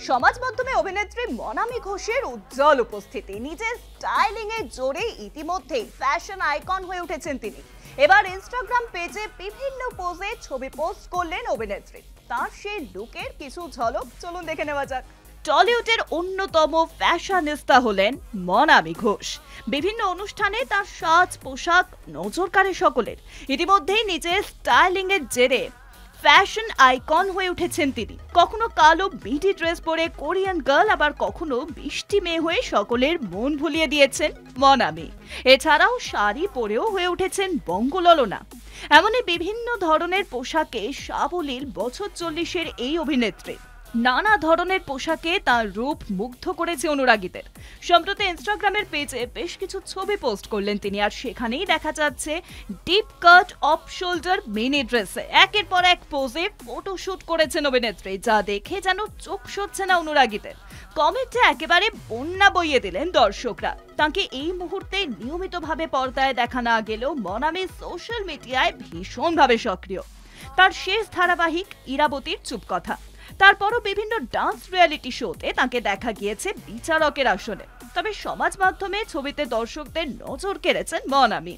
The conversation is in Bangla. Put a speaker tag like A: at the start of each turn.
A: সমাজ মাধ্যমে অভিনেত্রী মনামি ঘোষের উজ্জ্বল উপস্থিতি, নিজের স্টাইলিং এর জোরে ইতিমধ্যেই ফ্যাশন আইকন হয়ে উঠেছেন তিনি। এবার ইনস্টাগ্রাম পেজে বিভিন্ন পোজে ছবি পোস্ট করলেন অভিনেত্রী। তার সেই লুকের কিছু ঝলক চলুন দেখে নেওয়া যাক। টলিউডের অন্যতম ফ্যাশনিস্তা হলেন মনামি ঘোষ। বিভিন্ন অনুষ্ঠানে তার সাজ পোশাক নজর কাড়ে সকলের। ইতিমধ্যেই নিজের স্টাইলিং এর জেরে ফ্যাশন আইকন হয়ে উঠেছেন তিনি। কখনো কালো বিডি ড্রেস পরে কোরিয়ান গার্ল, আবার কখনো বৃষ্টি মেয়ে হয়ে সকলের মন ভুলিয়ে দিয়েছেন মনামি। এছাড়াও শাড়ি পরেও হয়ে উঠেছেন বঙ্গললনা। এমনই বিভিন্ন ধরনের পোশাকে সাবলীল বছর 40-এর এই অভিনেত্রী। নানা ধরনের পোশাকে তার রূপ মুগ্ধ করেছে অনুরাগীদের। সম্প্রতি ইনস্টাগ্রামের পেজে বেশ কিছু ছবি পোস্ট করলেন তিনি, আর সেখানেই দেখা যাচ্ছে deep cut off shoulder mini ড্রেসে একের পর এক পোজে ফটোশুট করেছেন অভিনেত্রী, যা দেখে যেন চোখ সচ্ছে না অনুরাগীদের। কমেন্টে একেবারে বন্যা বইয়ে দিলেন দর্শকরা। তাকে এই মুহূর্তে নিয়মিতভাবে পর্দায় দেখা না গেলেও মনামি সোশ্যাল মিডিয়ায় ভীষণভাবে সক্রিয়। তার শেষ ধারাবাহিক ইরাবতীর চুপ কথা, তারপরও বিভিন্ন ডান্স রিয়েলিটি শোতে তাকে দেখা গিয়েছে বিচারকের আসনে। তবে সমাজ মাধ্যমে ছবিতে দর্শকদের নজর কেড়েছেন মনামি।